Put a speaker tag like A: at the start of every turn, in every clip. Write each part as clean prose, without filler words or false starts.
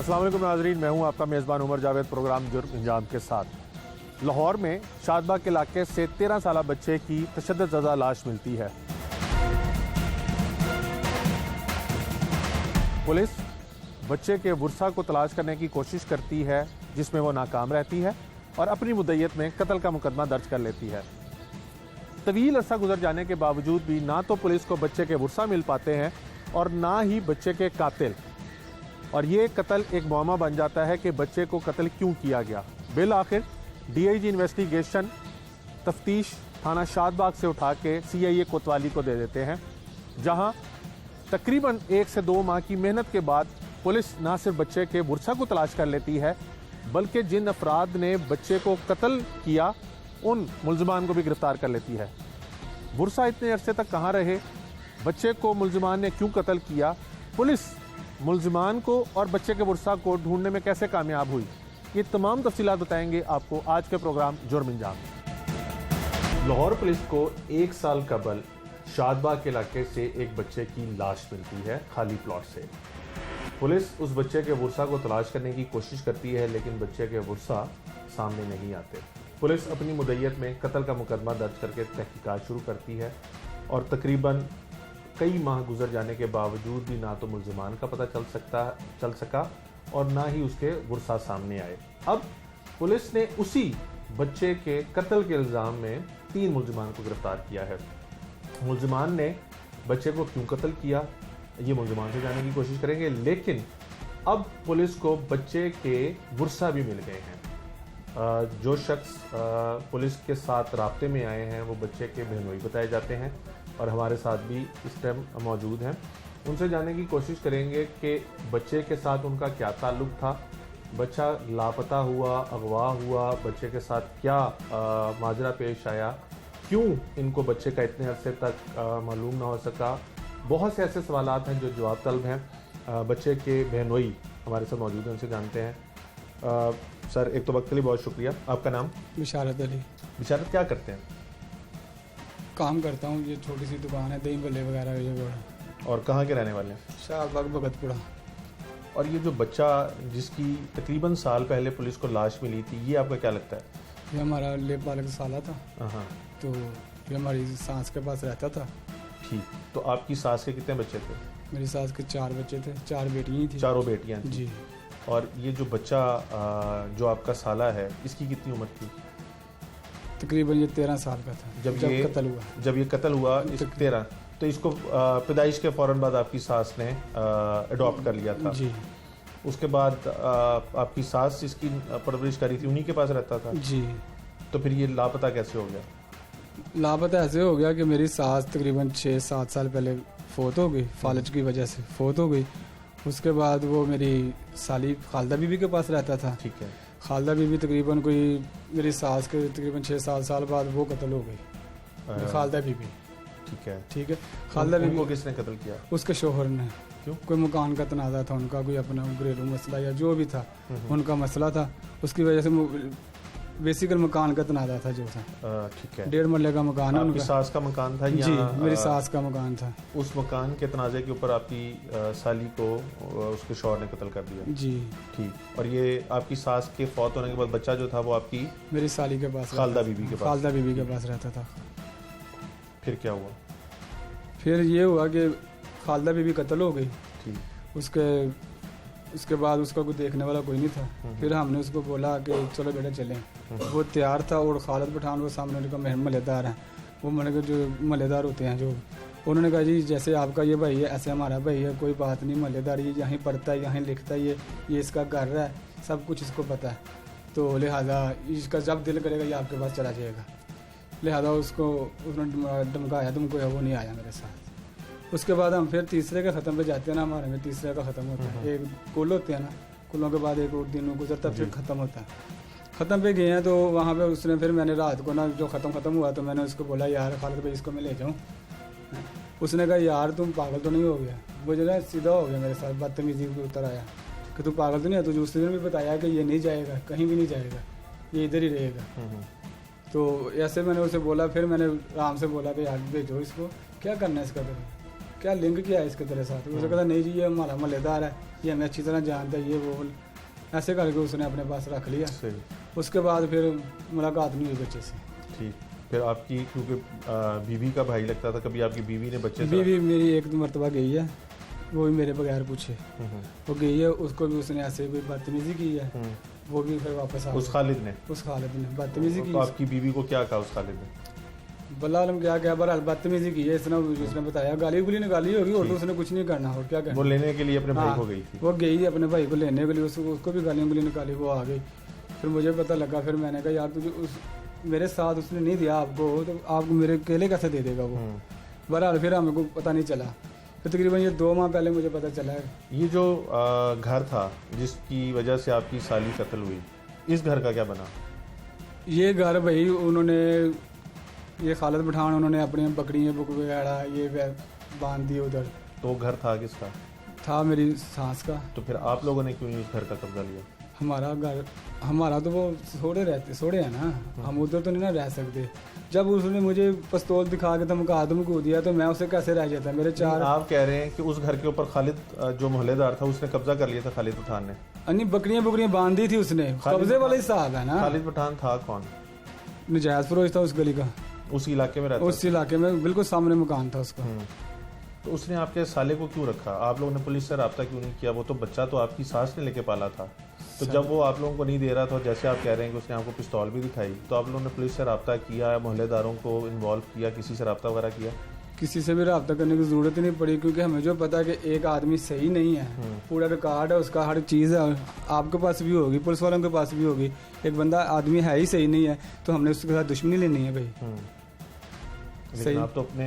A: अस्सलाम वालेकुम नाज़रीन, मैं हूं आपका मेज़बान उमर जावेद प्रोग्राम जुर्म अंजाम के साथ। लाहौर में शादबाग के इलाके से 13 साला बच्चे की तशद्दुद लाश मिलती है। पुलिस बच्चे के वर्सा को तलाश करने की कोशिश करती है, जिसमें वो नाकाम रहती है और अपनी मुद्दत में कत्ल का मुकदमा दर्ज कर लेती है। तवील अरसा गुजर जाने के बावजूद भी ना तो पुलिस को बच्चे के वर्सा मिल पाते हैं और ना ही बच्चे के कातिल, और ये कत्ल एक मुअम्मा बन जाता है कि बच्चे को कत्ल क्यों किया गया। बिल आखिर DIG इन्वेस्टिगेशन तफ्तीश थाना शादबाग से उठा के CIA कोतवाली को दे देते हैं, जहां तकरीबन 1 से 2 माह की मेहनत के बाद पुलिस ना सिर्फ बच्चे के वर्सा को तलाश कर लेती है, बल्कि जिन अफराद ने बच्चे को कत्ल किया उन मुल्ज़िमान को भी गिरफ्तार कर लेती है। वर्सा इतने अरसे तक कहाँ रहे, बच्चे को मुल्ज़िमान ने क्यों कत्ल किया, पुलिस मुल्ज़िमान को और बच्चे के वर्सा को ढूंढने में कैसे कामयाब हुई, ये तमाम तफसीलात बताएंगे आपको आज के प्रोग्राम जुर्म अंजाम। लाहौर पुलिस को 1 साल कबल शादबाग के इलाके से एक बच्चे की लाश मिलती है खाली प्लॉट से। पुलिस उस बच्चे के वर्सा को तलाश करने की कोशिश करती है, लेकिन बच्चे के वर्सा सामने नहीं आते। पुलिस अपनी मुद्दत में कत्ल का मुकदमा दर्ज करके तहकीकात शुरू करती है और तकरीबन कई माह गुजर जाने के बावजूद भी ना तो मुल्ज़िमान का पता चल सका और ना ही उसके वर्सा सामने आए। अब पुलिस ने उसी बच्चे के कत्ल के इल्ज़ाम में 3 मुल्ज़िमान को गिरफ्तार किया है। मुल्ज़िमान ने बच्चे को क्यों कत्ल किया, ये मुल्ज़िमान से जानने की कोशिश करेंगे, लेकिन अब पुलिस को बच्चे के वर्सा भी मिल गए हैं। जो शख्स पुलिस के साथ राब्ते में आए हैं वो बच्चे के बहनोई बताए जाते हैं और हमारे साथ भी इस टाइम मौजूद हैं। उनसे जानने की कोशिश करेंगे कि बच्चे के साथ उनका क्या ताल्लुक़ था, बच्चा लापता हुआ, अगवा हुआ, बच्चे के साथ क्या माजरा पेश आया, क्यों इनको बच्चे का इतने अरसे तक मालूम ना हो सका। बहुत से ऐसे सवालात हैं जो जवाब तलब हैं। बच्चे के बहनोई हमारे साथ मौजूद हैं, उनसे जानते हैं। सर, एक तो वक्त के लिए बहुत शुक्रिया। आपका नाम?
B: बिशारत अली।
A: बिशारत, क्या करते हैं?
B: काम करता हूँ, ये छोटी सी दुकान है, दही भल्ले वगैरह ये बड़ा।
A: और कहाँ के रहने वाले हैं?
B: शाहबाग भगतपुरा।
A: और ये जो बच्चा जिसकी तकरीबन साल पहले पुलिस को लाश मिली थी, ये आपका क्या लगता है?
B: ये हमारा लेप पालक साला था।
A: हाँ,
B: तो ये हमारी सास के पास रहता था।
A: ठीक। तो आपकी सास के कितने बच्चे थे?
B: मेरी सास के 4 बच्चे थे, 4 बेटियाँ थी।
A: चारों बेटियाँ थी।
B: जी।
A: और ये जो बच्चा जो आपका साला है, इसकी कितनी उम्र थी?
B: तकरीबन ये 13 साल का था जब कत्ल हुआ।
A: जब ये कत्ल हुआ 13, तो इसको पैदाइश के फ़ौरन बाद आपकी सास ने अडॉप्ट कर लिया था।
B: जी।
A: उसके बाद आपकी सास इसकी परवरिश करी थी, उन्हीं के पास रहता था।
B: जी।
A: तो फिर ये लापता कैसे हो गया?
B: लापता ऐसे हो गया कि मेरी सास तकरीबन 6-7 साल पहले फोत हो गई, फालज की वजह से फोत हो गई। उसके बाद वो मेरी साली खालदा बीबी के पास रहता था।
A: ठीक है।
B: खालदा बीबी तकरीबन कोई मेरी सास के तकरीबन 6-7 साल बाद वो कत्ल हो गई, खालदा बीबी।
A: ठीक है।
B: खालदा बीबी
A: को किसने कत्ल किया?
B: उसके शोहर ने।
A: क्यों?
B: कोई मकान का तनाज़ा था उनका, कोई अपना घरेलू मसला या जो भी था उनका मसला था, उसकी वजह से बेसिकल मकान का तनाज़ा था जो था।
A: ठीक है।
B: 1.5 मरले का मकान है
A: आपकी
B: उनका।
A: सास का मकान था?
B: जी, मेरी सास का मकान था।
A: उस मकान के तनाज़े के ऊपर आपकी साली को उसके शौहर ने कत्ल कर दिया?
B: जी।
A: ठीक। और ये आपकी सास के फौत होने के बाद बच्चा जो था वो आपकी
B: मेरी साली के पास,
A: खालदा बीबी के पास?
B: खालदा बीबी के पास रहता था।
A: फिर क्या हुआ?
B: फिर ये हुआ कि खालदा बीबी कत्ल हो गई।
A: ठीक।
B: उसके बाद उसका कोई देखने वाला कोई नहीं था। फिर हमने उसको बोला कि चलो बेटा चलें। वो तैयार था और खालिद पठान वो सामने उनका महलेदार है, वो मैंने जो महलेदार होते हैं जो, उन्होंने कहा जी जैसे आपका ये भाई है ऐसे हमारा भाई है, कोई बात नहीं, महलेदार ये यहीं पढ़ता है, यहीं लिखता है, ये इसका घर है, सब कुछ इसको पता है, तो लिहाजा इसका जब दिल करेगा ये आपके पास चला जाएगा। लिहाजा उसको उन्होंने धमकाया, धमकाया, वो नहीं आया मेरे साथ। उसके बाद हम फिर तीसरे के ख़त्म पे जाते हैं ना, हमारे में तीसरे का ख़त्म होता है, एक कुल होते हैं ना, कुलों के बाद एक और दिन गुजरता फिर ख़त्म होता है। ख़त्म पे गए हैं तो वहाँ पे उसने फिर मैंने रात को ना जो ख़त्म हुआ तो मैंने उसको बोला यार खालिद भाई इसको मैं ले जाऊँ। उसने कहा यार तुम पागल तो नहीं हो गया? वो जो है सीधा हो गया मेरे साथ, बदतमीजी के उतर आया कि तू पागल तो नहीं है? तुझे उस दिन भी बताया कि ये नहीं जाएगा, कहीं भी नहीं जाएगा, ये इधर ही रहेगा। तो ऐसे मैंने उसे बोला। फिर मैंने आराम से बोला कि यार भेजो इसको, क्या करना है इसका, क्या लिंक किया है इसके तेरे साथ। उसने कहा नहीं जी ये हमारा महल्लेदार है, ये हमें अच्छी तरह जानता है, ये वो ऐसे करके उसने अपने पास रख लिया।
A: सही।
B: उसके बाद फिर मुलाकात नहीं हुई बच्चे से।
A: ठीक। फिर आपकी क्योंकि बीवी का भाई लगता था, कभी आपकी बीवी ने बच्चे से
B: बीवी मेरी एक दो मरतबा गई है, वो भी मेरे बगैर पूछे वो गई है, उसको भी उसने ऐसे कोई बदतमीजी की है, वो भी फिर वापस आ
A: उस खालिद ने
B: बदतमीजी की।
A: तो आपकी बीवी को क्या कहा उस खालिद ने?
B: बल्ला आलम क्या क्या बहरहाल बदतमीजी की है इसने, उसने बताया गाली गुली निकाली होगी और तो उसने कुछ नहीं करना और क्या करना।
A: वो लेने के लिए अपने भाई को गई थी?
B: वो गई अपने भाई को लेने के लिए, उसको भी गाली गुली निकाली, वो आ गई। फिर मुझे पता लगा, फिर मैंने कहा यार तुझे उस मेरे साथ उसने नहीं दिया आपको, तो आपको मेरे अकेले कैसे दे देगा वो। बहरहाल फिर हमको पता नहीं चला, फिर तकरीबन ये 2 माह पहले मुझे पता चला है।
A: ये जो घर था जिसकी वजह से आपकी साली कत्ल हुई, इस घर का क्या बना?
B: ये घर भाई उन्होंने, ये खालिद पठान उन्होंने अपनी बकरियाँ बुक वगैरह ये बांध दी उधर।
A: तो वो घर था किसका?
B: था मेरी सास का।
A: तो फिर आप लोगों ने क्यों नहीं उस घर का कब्जा लिया?
B: हमारा घर, हमारा तो वो सोड़े हैं ना, हम उधर तो नहीं ना रह सकते। जब उसने मुझे पिस्तौल दिखा के धमका दिया तो मैं उसे कैसे रह जाता। मेरे 4
A: आप कह रहे हैं कि उस घर के ऊपर खालिद जो मोहल्लेदार था उसने कब्जा कर लिया था, खालिद पठान ने?
B: अन्य बकरियां बांध दी थी उसने, कब्जे वाला हिसाब है ना।
A: खालिद पठान था कौन?
B: नजायज फरोश था उस गली का,
A: उस इलाके में रहता?
B: उस इलाके में बिल्कुल सामने मकान था उसका।
A: तो उसने आपके साले को क्यों रखा? आप लोगों ने पुलिस से रब्ता क्यों नहीं किया? वो तो बच्चा तो आपकी सास ने लेके पाला था। तो जब वो आप लोगों को नहीं दे रहा था, जैसे आप कह रहे हैं कि उसने आपको पिस्तौल भी दिखाई, तो आप लोगों ने पुलिस से रब्ता किया, मोहल्लेदारों को इन्वॉल्व किया, किसी से रब्ता वगैरह किया?
B: किसी से भी रब्ता करने की जरूरत ही नहीं पड़ी, क्योंकि हमें जो पता है कि एक आदमी सही नहीं है, पूरा रिकॉर्ड है उसका, हर चीज़ है, आपके पास भी होगी, पुलिस वालों के पास भी होगी। एक बंदा आदमी है ही सही नहीं है तो हमने उसके साथ दुश्मनी लेनी है भाई।
A: लेकिन आप तो अपने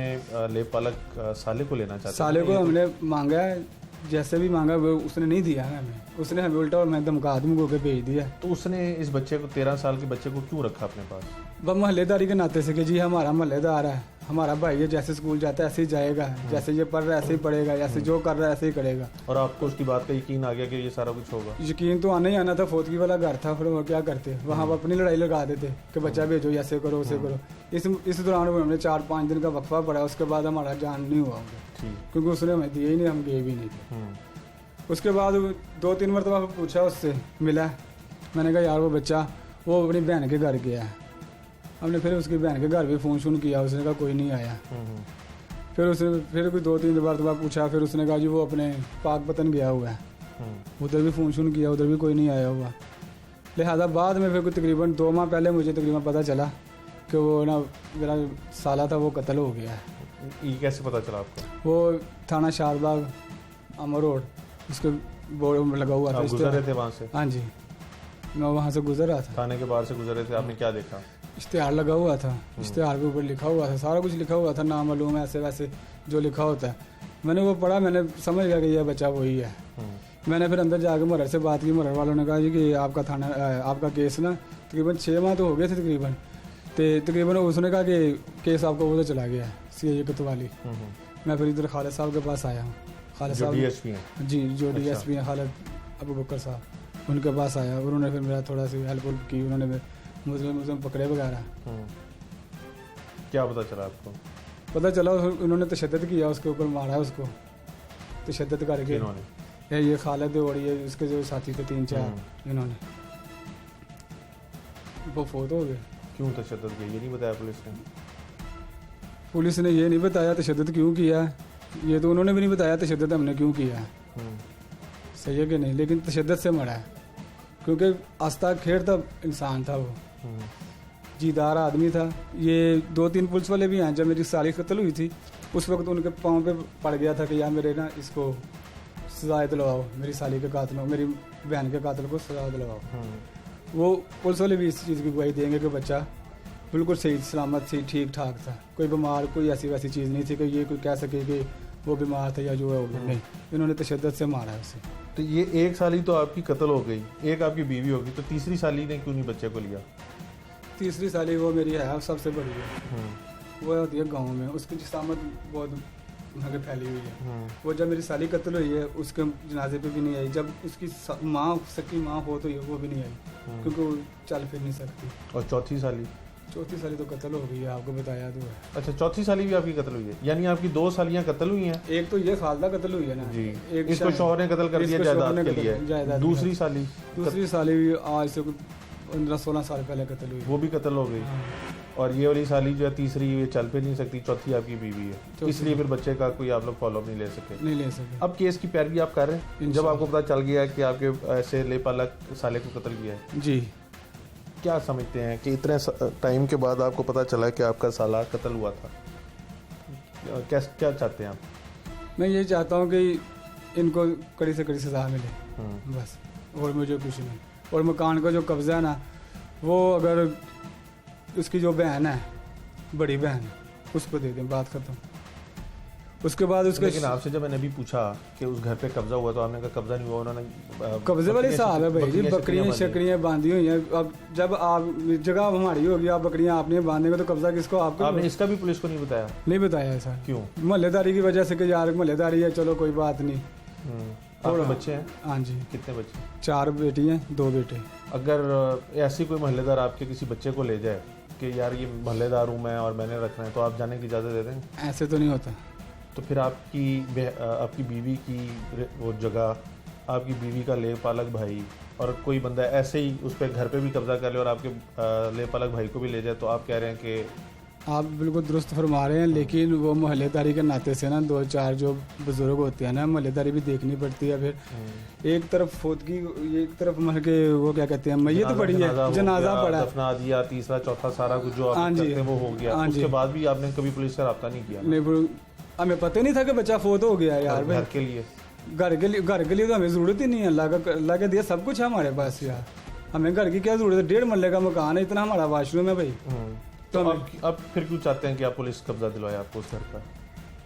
A: लेप पालक साले को लेना चाहते हैं।
B: साले को हमने मांगा है, जैसे भी मांगा वो उसने नहीं दिया है हमें, उसने हमें उल्टा और मैं धमका धमको के भेज दिया।
A: तो उसने इस बच्चे को, 13 साल के बच्चे को क्यों रखा अपने पास?
B: वह मोहल्लेदारी के नाते से कि जी हमारा मोहल्लेदार है, हमारा भाई है, जैसे स्कूल जाता है ऐसे ही जाएगा, जैसे ये पढ़ रहा है ऐसे ही पढ़ेगा, जैसे जो कर रहा है ऐसे ही करेगा।
A: और आपको उसकी बात का यकीन आ गया कि ये सारा कुछ होगा?
B: यकीन तो आना ही आना था, फौतगी वाला घर था, फिर वो क्या करते वहाँ पर अपनी लड़ाई लगा देते कि बच्चा भेजो, ऐसे करो वैसे करो। इस दौरान हमने 4-5 दिन का वक्फा पड़ा, उसके बाद हमारा जान नहीं हुआ, क्योंकि उसने हमें दिए ही नहीं, हम गए भी नहीं थे। उसके बाद 2-3 मरतबा पूछा उससे, मिला, मैंने कहा यार वो बच्चा वो अपनी बहन के घर गया है। हमने फिर उसकी बहन के घर भी फ़ोन शोन किया, उसने कहा कोई नहीं आया। फिर उसने फिर कोई 2-3 मरतबा पूछा, फिर उसने कहा जी वो अपने पाकपतन गया हुआ है, उधर भी फ़ोन शोन किया, उधर भी कोई नहीं आया हुआ। लिहाजा बाद में फिर तकरीबन 2 माह पहले मुझे तकरीबन पता चला कि वो ना मेरा साला था वो कत्ल हो गया है।
A: ये कैसे पता चला आपको?
B: वो थाना शारबाग अमर रोड, उसके बोर्ड लगा हुआ था।
A: गुजर रहे थे वहाँ से?
B: हाँ जी, मैं वहाँ से गुजर रहा था,
A: थाने के बाहर से गुजर रहे थे, आपने क्या देखा?
B: इश्तेहार लगा हुआ था, इश्तेहार के ऊपर लिखा हुआ था, सारा कुछ लिखा हुआ था, नाम मालूम ऐसे वैसे जो लिखा होता है। मैंने वो पढ़ा, मैंने समझ गया कि यह बच्चा वही है। मैंने फिर अंदर जाकर मुहर्र से बात की, मुहर्र वालों ने कहा जी कि आपका थाना आपका केस ना तकरीबन 6 माह तो हो गए थे तकरीबन उसने कहा कि केस आपको उधर चला गया है, CIA कोतवाली। मैं फिर इधर खालिद साहब के पास आया हूँ, खालिद साहब
A: DSP हैं
B: जी, जो DSP हैं खालिद अबू बकर साहब, उनके पास आया, उन्होंने फिर मेरा थोड़ा सी हेल्प की, उन्होंने मुझे पकड़े वगैरह।
A: क्या पता चला आपको?
B: पता चला उन्होंने तशद्दुद किया, उसके ऊपर मारा उसको तशद्दुद करके। ये खालिद और ये उसके जो साथी थे 3-4, इन्होंने वो फोत हो गए।
A: क्यों तशद्दुद किया ये नहीं बताया पुलिस ने?
B: पुलिस ने ये नहीं बताया तशद्दुद क्यों किया, ये तो उन्होंने भी नहीं बताया तशद्दुद हमने क्यों किया। सही है कि नहीं, लेकिन तशद्दुद से मरा है, क्योंकि आस्था खेड़ता इंसान था, वो जीदार आदमी था। ये 2-3 पुलिस वाले भी हैं, जब मेरी साली कत्ल हुई थी उस वक्त उनके पाँव पे पड़ गया था कि यार मेरे ना इसको सजा दिलवाओ, मेरी साली के कातिल, मेरी बहन के कातिल को सजा दिलवाओ। वो पुलिस वाले भी इस चीज़ की गवाही देंगे कि बच्चा बिल्कुल सही सलामत सही ठीक ठाक था, कोई बीमार कोई ऐसी वैसी चीज़ नहीं थी कि ये कोई कह सके कि वो बीमार था या जो है नहीं, इन्होंने तशद्दुद से मारा है उसे।
A: तो ये एक साली तो आपकी कत्ल हो गई, एक आपकी बीवी होगी, तो तीसरी साली ने क्यों नहीं बच्चे को लिया?
B: तीसरी साली वो मेरी है, सबसे बड़ी है, वो होती है गाँव में, उसकी जिसामत बहुत आगे फैली हुई है। वो जब मेरी साली कत्ल हुई है उसके जनाजे पे भी नहीं आई, जब उसकी माँ सकी माँ हो तो वो भी नहीं आई, क्योंकि वो चल फिर नहीं सकती।
A: और चौथी साली?
B: चौथी साली तो कत्ल हो गई है, आपको बताया तो है।
A: अच्छा, चौथी साली भी आपकी कत्ल हुई है, यानी आपकी 2 सालियां कत्ल हुई हैं।
B: एक तो ये खालदा कत्ल हुई है ना
A: जी,
B: एक
A: इसको शौहर ने कत्ल कर दिया जायदाद के लिए।
B: जायदाद
A: दूसरी साली
B: दूसरी साली भी आज से 15-16 साल पहले कत्ल हुई।
A: वो भी कत्ल हो गई। और ये वाली साली जो है तीसरी, ये चल पे नहीं सकती, चौथी आपकी बीवी है, इसलिए फिर बच्चे का कोई आप लोग फॉलो नहीं ले सके। अब केस की पैरवी आप कर रहे हैं जब आपको पता चल गया कि आपके ऐसे लेपालक साले को कत्ल किया है।
B: जी,
A: क्या समझते हैं कि इतने टाइम के बाद आपको पता चला कि आपका साला कत्ल हुआ था, क्या चाहते हैं आप?
B: मैं ये चाहता हूँ कि इनको कड़ी से कड़ी सजा मिले बस, और मुझे कुछ नहीं। और मकान का जो कब्जा है ना, वो अगर उसकी जो बहन है, बड़ी बहन, उसको दे दें, बात खत्म। उसके बाद उसके
A: लेकिन आपसे जब मैंने अभी पूछा कि उस घर पे कब्जा हुआ तो आपने कहा कब्जा नहीं हुआ, उन्होंने
B: कब्जे वाले हिसाब है भाई जी, बकरियां शकरियां बांधी हुई हैं। अब जब आप जगह हमारी होगी, आप बकरियां आपने बांधेंगे तो कब्जा किसको? आपको।
A: आपने इसका भी पुलिस को नहीं बताया?
B: नहीं बताया ऐसा।
A: क्यों?
B: मोहल्लेदारी की वजह से कि यार मोहल्लेदारी है, चलो कोई बात नहीं।
A: आपके बच्चे हैं?
B: हाँ जी।
A: कितने बच्चे?
B: 4 बेटी हैं, 2 बेटे।
A: अगर ऐसी कोई मोहल्लेदार आपके किसी बच्चे को ले जाए कि यार ये मोहल्लेदार हूँ मैं और मैंने रखना है, तो आप जाने की इजाज़त दे देंगे?
B: ऐसे तो नहीं होता।
A: तो फिर आपकी बीवी की वो जगह, आपकी बीवी का लेपालक भाई और कोई बंदा ऐसे ही उस पर घर पे भी कब्जा कर ले और आपके लेपालक भाई को भी ले जाए, तो आप कह रहे हैं कि?
B: आप बिल्कुल दुरुस्त फरमा रहे हैं, लेकिन वो मोहल्लेदारी के नाते से ना 2-4 जो बुजुर्ग होते हैं ना, मोहल्लेदारी भी देखनी पड़ती है। फिर एक तरफ फौतगी, एक तरफ मर के वो क्या कहते हैं, मैयत पड़ी है, जनाजा पड़ा,
A: दफना दिया, तीसरा चौथा सारा कुछ जो आप करते हैं वो हो गया। उसके बाद भी आपने कभी पुलिस से रब्ता नहीं किया?
B: नहीं, हमें पता नहीं था कि बच्चा फौत हो गया यार।
A: घर के लिए
B: तो हमें जरूरत ही नहीं है, अल्लाह का दिया सब कुछ है हमारे पास यार, हमें घर की क्या जरूरत है? 1.5 मरले का मकान है, इतना हमारा वाशरूम है भाई।
A: तो अब फिर क्यों चाहते हैं कि आप पुलिस कब्जा दिलवाए आपको उस घर का?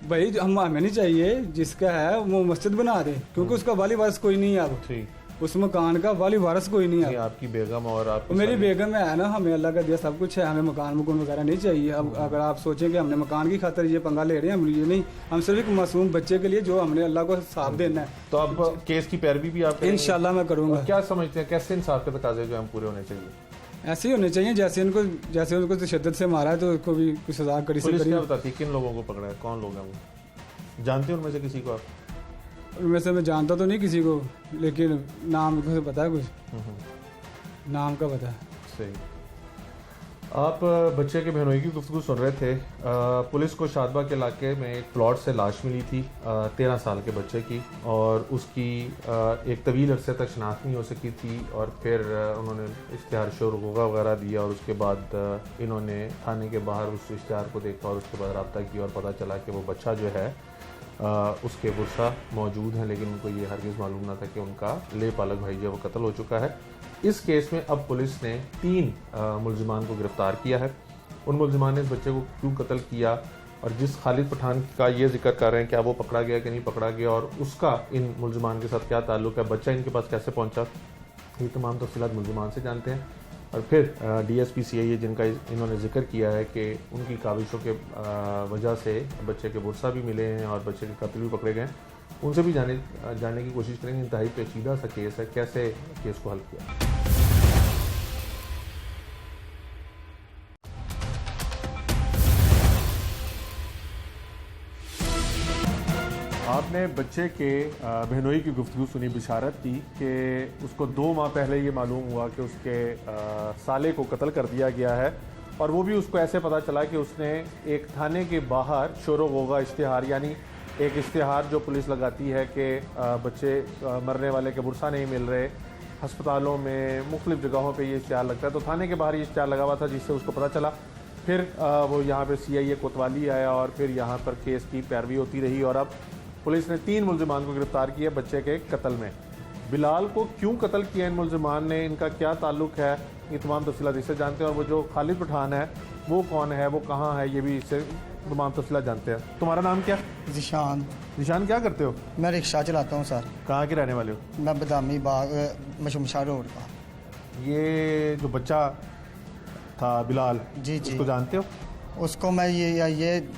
B: भाई हमें नहीं चाहिए, जिसका है वो मस्जिद बना दे, क्योंकि उसका वाली वारिस कोई नहीं है अब।
A: ठीक,
B: उस मकान का वाली वारिस कोई नहीं है।
A: आपकी बेगम और आपकी
B: मेरी बेगम है ना, हमें अल्लाह का दिया सब कुछ है, हमें मकान वगैरह नहीं चाहिए। अब अगर आप सोचें कि हमने मकान की खातिर ये पंगा ले रहे हैं, हम ये नहीं, हम सिर्फ एक मासूम बच्चे के लिए जो हमने अल्लाह को साथ देना है।
A: तो आप केस की पैरवी भी आप
B: इंशाल्लाह मैं करूँगा।
A: क्या समझते हैं कैसे इंसाफ के तकाजे जो हम पूरे होने चाहिए?
B: ऐसे ही होने चाहिए जैसे उनको तशद्दुद से मारा है, तो उसको भी कुछ सजा कड़ी से करी।
A: क्या बताती है किन लोगों को पकड़ा है, कौन लोग हैं वो? जानते हैं उनमें से किसी को आप?
B: उनमें से मैं जानता तो नहीं किसी को, लेकिन नाम को पता है, कुछ नाम का पता है।
A: सही। आप बच्चे के बहनोई की गुफ्तगू सुन रहे थे। पुलिस को शादबा के इलाके में एक प्लॉट से लाश मिली थी 13 साल के बच्चे की, और उसकी एक तवील अरसे तक शनाख्त नहीं हो सकी थी, और फिर उन्होंने इश्तिहार शोरगोगा वगैरह दिया, और उसके बाद इन्होंने थाने के बाहर उस इश्तिहार को देखा और उसके बाद रब्ता किया, और पता चला कि वो बच्चा जो है उसके वर्सा मौजूद हैं, लेकिन उनको ये हरगिज़ मालूम ना था कि उनका लेपालक भाई जो वो कत्ल हो चुका है। इस केस में अब पुलिस ने 3 मुल्जिमान को गिरफ्तार किया है। उन मुल्जिमान ने इस बच्चे को क्यों कत्ल किया, और जिस खालिद पठान का ये जिक्र कर रहे हैं क्या वो पकड़ा गया कि नहीं पकड़ा गया, और उसका इन मुल्जिमान के साथ क्या ताल्लुक है, बच्चा इनके पास कैसे पहुंचा, ये तमाम तफसीलात मुल्जिमान से जानते हैं। और फिर DSP CIA जिनका इन्होंने जिक्र किया है कि उनकी काविशों के वजह से बच्चे के बुरसा भी मिले हैं और बच्चे के कत्ल भी पकड़े गए, उनसे भी जानने की कोशिश करेंगे। इंतहाई पेचीदा सा केस है, कैसे केस को हल किया। आपने बच्चे के बहनोई की गुफ्तगू सुनी, बिशारत की कि उसको 2 माह पहले ये मालूम हुआ कि उसके साले को कत्ल कर दिया गया है, और वो भी उसको ऐसे पता चला कि उसने एक थाने के बाहर शोर-ओ-गोगा इश्तिहार, यानी एक इश्तिहार जो पुलिस लगाती है कि बच्चे मरने वाले के बुरसा नहीं मिल रहे, हस्पतालों में मुख्तलिफ जगहों पे ये इश्तिहार लगता है, तो थाने के बाहर ये इश्तिहार लगा हुआ था, जिससे उसको पता चला। फिर वो यहाँ पे CIA कोतवाली आया और फिर यहाँ पर केस की पैरवी होती रही, और अब पुलिस ने 3 मुल्जिमान को गिरफ्तार किया बच्चे के कत्ल में। बिलाल को क्यों कत्ल किया इन मुल्जिमान ने, इनका क्या ताल्लुक है, ये तमाम तफसीलात इससे जानते हैं। और वो जो खालिद पठान है वो कौन है, वो कहाँ है, ये भी इससे तमाम तफसीलात जानते हैं। तुम्हारा नाम क्या?
C: जिशान।
A: जिशान, क्या करते हो?
C: मैं रिक्शा चलाता हूँ सर।
A: कहाँ के रहने वाले हो?
C: मैं बदामी बाग मशमशाह रोड का।
A: ये जो बच्चा था बिलाल,
C: जी जी,
A: उसको जानते हो?
C: उसको मैं ये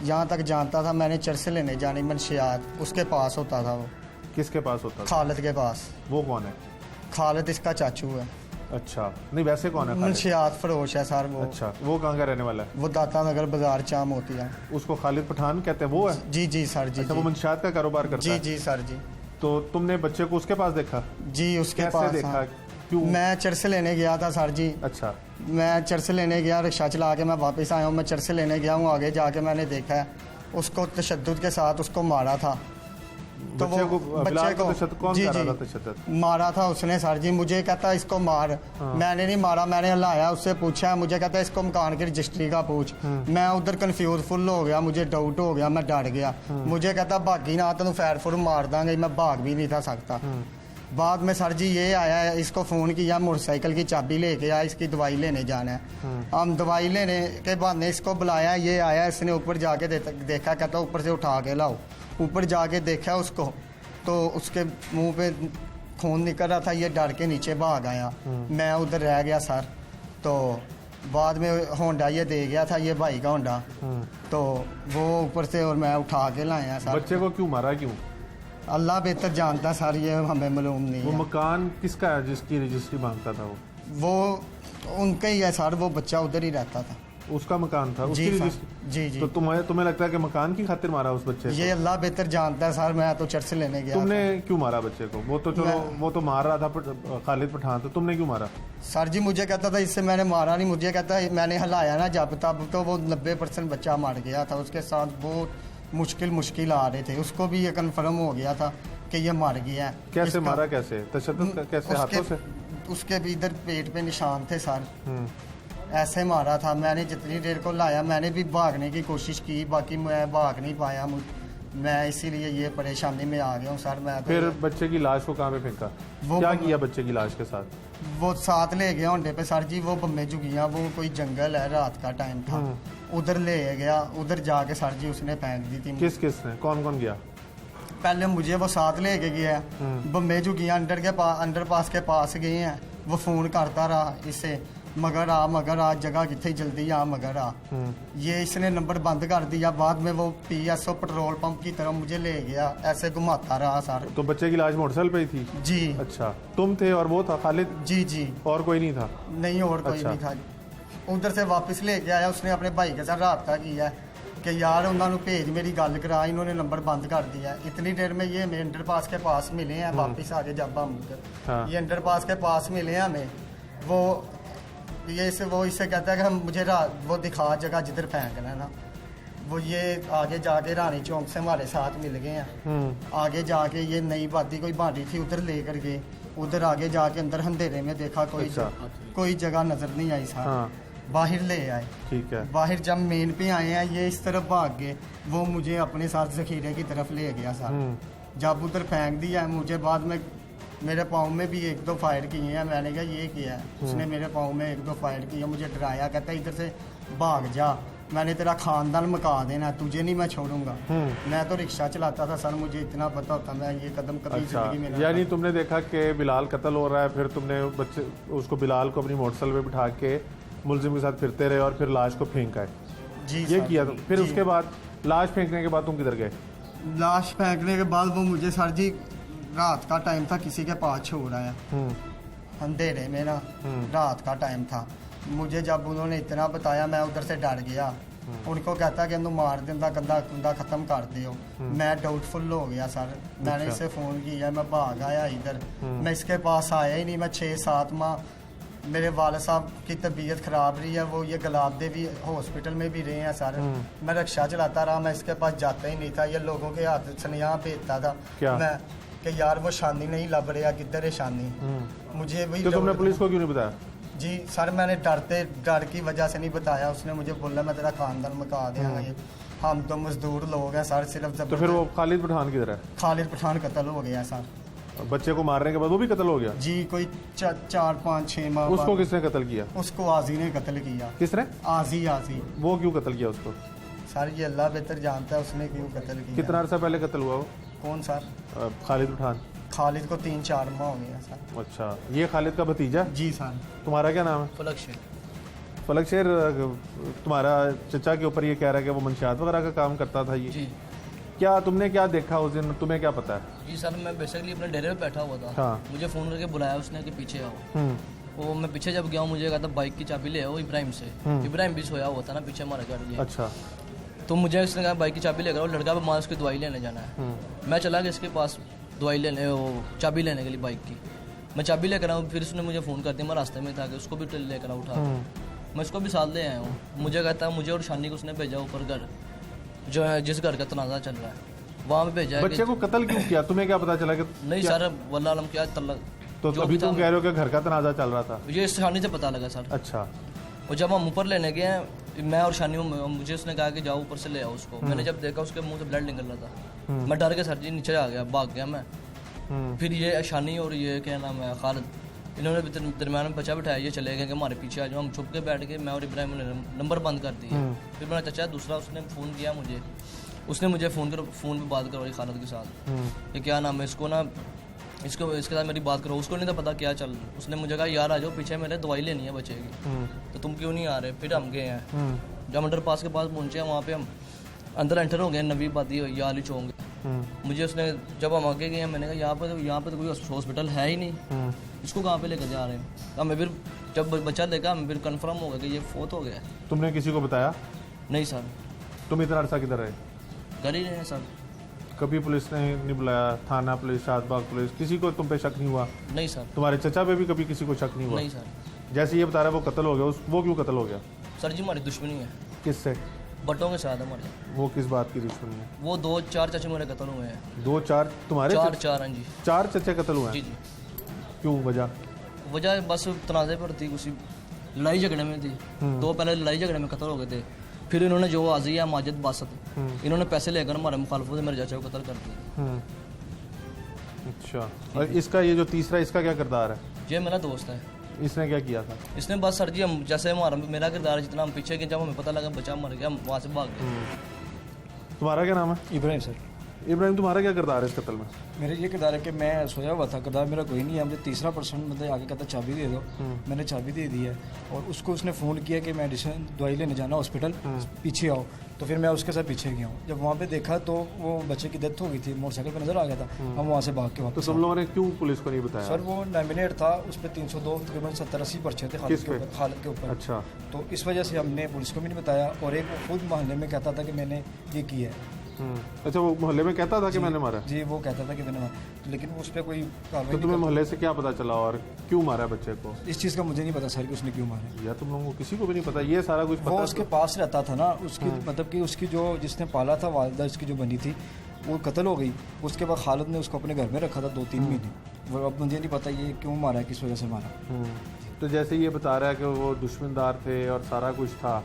C: यहाँ तक जानता था, मैंने चरसे लेने जानी मनशियात, उसके पास होता था वो।
A: किसके पास होता था?
C: खालिद के पास।
A: वो कौन है?
C: खालिद इसका चाचू है।
A: अच्छा, नहीं वैसे कौन है खालिद?
C: मंशियात फरोश है सर वो।
A: अच्छा, वो कहाँ का रहने वाला है?
C: वो दाता नगर बाजार चाम होती है।
A: उसको खालिद पठान कहते हैं, वो है?
C: जी जी सर जी।
A: अच्छा, वो मंशियात का कारोबार करता
C: जी
A: है?
C: जी सर जी।
A: तो तुमने बच्चे को उसके पास देखा?
C: जी उसके
A: कैसे
C: पास
A: देखा?
C: हाँ।
A: क्यों?
C: मैं चरस लेने गया था सर जी।
A: अच्छा,
C: मैं चरस लेने गया, रिक्शा चला के मैं वापस आया हूँ, मैं चरस लेने गया हूँ, आगे जाके मैंने देखा है उसको तशद्दुद के साथ उसको मारा था। तो
A: बच्चे को
C: बच्चे को
A: तशद्दुद कौन
C: जी
A: कर रहा
C: जी
A: था? तशद्दुद
C: मारा था उसने सर जी। मुझे कहता इसको मार, मैंने नहीं मारा, मैंने हलाया, उससे पूछा, मुझे कहता इसको मकान की रजिस्ट्री का पूछ। मैं उधर कंफ्यूज फुल हो गया, मुझे डाउट हो गया, मैं डर गया। मुझे कहता भागी ना तेन फैर फुर मार दांगे, मैं भाग भी नहीं था सकता। बाद में सर जी ये आया है, इसको फ़ोन किया, मोटरसाइकिल की चाबी लेके आया, इसकी दवाई लेने जाना है। हम दवाई लेने के बहाने इसको बुलाया, ये आया, इसने ऊपर जाके देखा, कहता ऊपर से उठा के लाओ। ऊपर जाके देखा उसको तो उसके मुंह पे खून निकल रहा था, ये डर के नीचे भाग आया। मैं उधर रह गया सर। तो बाद में होंडा ये दे गया था, ये भाई का होंडा, तो वो ऊपर से और मैं उठा के लाया सर।
A: बच्चे को क्यों मारा? क्यों?
C: अल्लाह बेहतर जानता सर, ये हमें मालूम नहीं
A: वो
C: है।
A: मकान किसका है जिसकी रजिस्ट्री मांगता था वो?
C: उनका ही है सर, वो बच्चा उधर ही रहता था।
A: उसका मकान था, उसकी
C: जी सर,
A: रजिस्ट्री?
C: जी जी।
A: तो तुम्हें लगता है कि मकान की खातिर मारा उस बच्चे
C: ये
A: को?
C: अल्लाह बेहतर जानता है सर, मैं तो चर्च लेने गया
A: तुमने
C: था।
A: क्यों मारा बच्चे को? वो तो चलो वो तो मार रहा था खालिद पठान, तो तुमने क्यों मारा?
C: सर जी मुझे कहता था इससे मैंने मारा नहीं, मुझे कहता मैंने हलाया ना जब तब, तो वो 90% बच्चा मर गया था। उसके साथ बहुत मुश्किल आ रहे थे, उसको भी ये कन्फर्म हो गया था कि ये मर गया है।
A: कैसे
C: इसका-
A: मारा? कैसे तशद्दुद? कैसे हाथों से?
C: उसके भी इधर पेट पे निशान थे सर, ऐसे मारा था। मैंने जितनी देर को लाया, मैंने भी भागने की कोशिश की, बाकी मैं भाग नहीं पाया। मैं इसीलिए ये परेशानी में आ गया हूँ सर। मैं तो
A: फिर बच्चे की लाश को कहाँ पे फेंका?
C: वो
A: क्या
C: बम-
A: किया बच्चे की लाश के साथ?
C: वो साथ ले गया होंडे पे सर जी, वो बम्मे जुगियाँ, वो कोई जंगल है, रात का टाइम था, उधर ले गया। उधर जाके सर जी उसने फेंक दी थी।
A: किस ने कौन गया?
C: पहले मुझे वो साथ लेके गया, बम्बे जुगियाँ अंडर पास के पास गए हैं। वो फ़ोन करता रहा इससे, मगर आ, जगह कितने, जल्दी आ, मगर आ। ये इसने नंबर बंद कर दिया। बाद में वो PSO पेट्रोल पंप की तरफ मुझे ले गया, ऐसे घुमाता रहा सर।
A: तो बच्चे की लाश मोटरसाइकिल पे ही थी?
C: जी
A: अच्छा, तुम थे और वो था खालिद?
C: जी जी।
A: और कोई नहीं था?
C: नहीं और कोई
A: अच्छा।
C: नहीं था। उधर से वापस लेके आया, उसने अपने भाई के साथ राबता किया कि यार उन्होंने भेज, मेरी गल करा, इन्होंने नंबर बंद कर दिया। इतनी देर में ये हमें अंडर पास के पास मिले हैं, वापस आगे जब हम
A: हाँ।
C: ये अंडर पास के पास मिले हैं हमें। वो इससे कहता है कि हम मुझे वो दिखा जगह जिधर फेंकना है ना। वो ये आगे जाके रानी चौक से हमारे साथ मिल गए हैं। आगे जाके ये नई बाती कोई बांटी थी, उधर लेकर गए। उधर आगे जाके अंदर अंधेरे में देखा,
A: अच्छा।
C: कोई जगह नजर नहीं आई सर।
A: हाँ।
C: बाहर ले आए।
A: ठीक है।
C: बाहर जब मेन पे आए हैं, ये इस तरफ भाग गए, वो मुझे अपने साथ जखीरे की तरफ ले गया सर। जब उधर फेंक दिया है, मुझे बाद में मेरे पाँव में भी 1-2 फायर किए हैं। मैंने कहा ये किया है, उसने मेरे पाँव में 1-2 फायर किया, मुझे डराया, कहता इधर से भाग जा, मैंने तेरा खानदान मका देना, तुझे नहीं मैं छोड़ूंगा। मैं तो रिक्शा चलाता था सर, मुझे इतना पता होता मैं ये कदम कभी
A: अच्छा,
C: जिंदगी में ना
A: यानी तुमने देखा कि बिलाल कत्ल हो रहा है, फिर तुमने उसको बिलाल को अपनी मोटरसाइकिल पे बिठा के मुलजिम के साथ फिरते रहे और फिर लाश को फेंका है?
C: जी
A: ये
C: सर,
A: किया फिर
C: जी।
A: उसके बाद लाश फेंकने के बाद तुम किधर गए?
C: लाश फेंकने के बाद वो मुझे सर जी, रात का टाइम था, किसी के पास छोड़ आया अंधेरे में ना, रात का टाइम था। मुझे जब उन्होंने इतना बताया, मैं उधर से डर गया। उनको कहता कि मार देंदा, गंदा कुंदा खत्म कर दियो। मैं डाउटफुल हो गया सर। मैंने इसे फ़ोन किया, मैं भाग आया इधर। मैं इसके पास आया ही नहीं। मैं 6-7 माह, मेरे वाले साहब की तबीयत ख़राब रही है, वो ये गुलाबदे भी हॉस्पिटल में भी रहे हैं सर। मैं रिक्शा चलाता रहा, मैं इसके पास जाता ही नहीं था। ये लोगों के हाथ स्नेहा भेजता था
A: क्या?
C: मैं कि यार वो शानी नहीं लग रहा, किधर है शानी। मुझे वही
A: तो तुमने पुलिस को क्यों नहीं बताया?
C: जी सर, मैंने डर की वजह से नहीं बताया। उसने मुझे बोला मैं तेरा खानदान मका देंगे। ये हम तो मजदूर लोग हैं सर, सिर्फ
A: तो फिर वो खालिद पठान किधर है?
C: खालिद पठान कत्ल हो गया सर।
A: बच्चे को मारने के बाद वो भी कत्ल हो गया?
C: जी, कोई 4-5-6 माह
A: उसको
C: बाद
A: किसने कत्ल किया?
C: उसको आजी ने कत्ल किया।
A: किसने?
C: आजी।
A: वो क्यों कत्ल किया उसको?
C: सर ये अल्लाह बेहतर जानता है उसने क्यों कत्ल किया।
A: कितना अर्सा पहले कत्ल हुआ वो?
C: कौन सर?
A: खालिद पठान।
C: खालिद को 3-4 माह हो गया सर।
A: अच्छा, ये खालिद का भतीजा?
C: जी सर।
A: तुम्हारा क्या नाम है?
D: फलक शेर।
A: फलक शेर, तुम्हारा चचा के ऊपर ये कह रहा है कि वो मंशियात वगैरह का काम करता था ये?
D: जी
A: क्या तुमने क्या देखा उस दिन, तुम्हें क्या पता है?
D: जी सर, मैं बेसिकली अपने डेरे पे बैठा हुआ था।
A: हाँ।
D: मुझे फ़ोन करके बुलाया उसने कि पीछे आओ। वो मैं पीछे जब गया हूँ, मुझे कहा था बाइक की चाबी ले आओ इब्राहिम से। इब्राहिम भी सोया हुआ था ना पीछे हमारे घर ये।
A: अच्छा।
D: तो मुझे उसने कहा बाइक की चाबी लेकर आओ, लड़का बीमार, उसकी दवाई लेने जाना है। मैं चला गया इसके पास दवाई लेने, वो चाबी लेने के लिए बाइक की। मैं चाबी लेकर आऊँ, फिर उसने मुझे फ़ोन कर दिया, मैं रास्ते में था कि उसको भी लेकर आऊँ उठा। मैं उसको भी साथ ले आया हूँ। मुझे कहता है मुझे और शानी को उसने भेजा ऊपर घर, जो है जिस घर का तनाज़ा चल रहा है वहाँ पे भेजा है।
A: बच्चे को कत्ल क्यों किया, तुम्हें क्या पता चला कि
D: नहीं सर, वल्लाह आलम क्या तल्ला।
A: तो अभी तुम कह रहे हो कि घर का तनाजा चल रहा था?
D: ये शानी से पता लगा सर।
A: अच्छा।
D: और जब हम ऊपर लेने गए हैं, मैं और शानी, मुझे उसने कहा कि जाओ ऊपर से ले आओ उसको। मैंने जब देखा उसके मुंह से ब्लड निकल रहा था, मैं डर के सर जी नीचे आ गया, भाग गया मैं। फिर ये शानी और ये क्या नाम है खालिद, इन्होंने दरम्यान में बचा बिठाया, ये चले गए कि हमारे पीछे आ जाओ। हम छुप के बैठ गए, मैं और इब्राहिम ने नंबर बंद कर दिया। फिर मेरा चाचा दूसरा उसने फ़ोन किया मुझे, उसने मुझे फ़ोन पे बात करवाई खालिद के साथ कि क्या नाम है इसको ना, इसके साथ मेरी बात करो। उसको नहीं था पता क्या चल। उसने मुझे कहा यार आ जाओ पीछे, मेरे दवाई लेनी है बच्चे की, तो तुम क्यों नहीं आ रहे? फिर हम गए हैं, जब अंडर पास के पास पहुंचे हैं, वहाँ पे हम अंदर एंटर हो गए, नवी बादी या अली चौंक। मुझे उसने, जब हम आगे गए हैं, मैंने कहा यहाँ पे तो कोई हॉस्पिटल है ही नहीं, इसको कहाँ पे लेकर जा रहे हैं? हमें फिर जब बच्चा देखा, हमें फिर कन्फर्म हो गया कि ये फोत हो गया।
A: तुमने किसी को बताया?
D: नहीं सर।
A: तुम इतना अरसा किधर रहे?
D: घर ही रहे हैं सर।
A: कभी पुलिस ने नहीं बुलाया? थाना पुलिस, शादबाग पुलिस, किसी को तुम पे शक नहीं हुआ?
D: नहीं सर।
A: तुम्हारे चचा पे भी कभी किसी को शक नहीं हुआ?
D: नहीं सर।
A: जैसे ये बता रहा है वो कत्ल हो गया, वो क्यों कत्ल हो गया?
D: सर जी हमारी दुश्मनी है।
A: किससे?
D: बटों के साथ हमारे।
A: वो किस बात की दुश्मनी है?
D: वो 2-4 चाचे मेरे कत्ल हुए हैं।
A: 2-4 तुम्हारे?
D: 4 हाँ जी।
A: 4 चचे कत्ल हुए हैं?
D: जी जी।
A: क्यों, वजह?
D: वजह बस तनाज़े पर थी, कुछ लड़ाई झगड़े में थी। 2 पहले लड़ाई झगड़े में कत्ल हो गए थे। फिर इन्होंने जो आजिया माजिद बासत, इन्होंने पैसे लेकर हमारे मुखालफों से मेरे चाचा को कत्ल कर दिया।
A: अच्छा। और इसका ये जो तीसरा, इसका क्या किरदार है?
D: ये मेरा दोस्त है।
A: इसने क्या किया था?
D: इसने बस सर जी, हम जैसे हमारा मेरा किरदार जितना हम पीछे गए, जब हमें पता लगा बच्चा मर गया, हम वहाँ से भाग गए।
A: तुम्हारा क्या नाम है?
E: इब्राहिम सर।
A: इब्राहिम, तुम्हारा क्या किरदार है इस कत्ल में?
E: मेरे ये किरदार है कि मैं सोया हुआ था, किरदार मेरा कोई नहीं है। मुझे तीसरा पर्सन मतलब आगे कहता चाबी दे दो, मैंने चाबी दे दी है। और उसको उसने फ़ोन किया कि मेडिसिन दवाई लेने जाना हॉस्पिटल, पीछे आओ। तो फिर मैं उसके साथ पीछे गया हूँ। जब वहाँ पे देखा तो वो बच्चे की डेथ हो गई थी, मोटरसाइकिल पे नज़र आ गया था। हम वहाँ से भाग के
A: तो
E: वापस।
A: तुम लोगों ने क्यों पुलिस को नहीं बताया?
E: सर वो नॉमिनेट था, उस पर 302 तकरीबन 70-80 पर्चे थे खालिद के ऊपर।
A: अच्छा।
E: तो इस वजह से हमने पुलिस को भी नहीं बताया। और एक वो खुद मोहल्ले में कहता था कि मैंने ये किया है।
A: अच्छा, वो मोहल्ले में कहता था कि मैंने मारा?
E: जी, वो कहता था कि मैंने मारा, लेकिन उस पर कोई कार्रवाई
A: तो तुम्हें मोहल्ले से क्या पता चला और क्यों मारा बच्चे को?
E: इस चीज़ का मुझे नहीं पता सर कि उसने क्यों मारा।
A: या तुम लोगों को किसी को भी नहीं पता? ये सारा कुछ
E: वो
A: पता
E: उसके पास रहता था ना, उसकी मतलब कि उसकी जो जिसने पाला था, वालिदा उसकी जो बनी थी, वो कत्ल हो गई। उसके बाद खालिद ने उसको अपने घर में रखा था 2-3 महीने। वो अब मुझे नहीं पता ये क्यों मारा है, किस वजह से मारा।
A: तो जैसे ये बता रहा है कि वो दुश्मनदार थे और सारा कुछ था,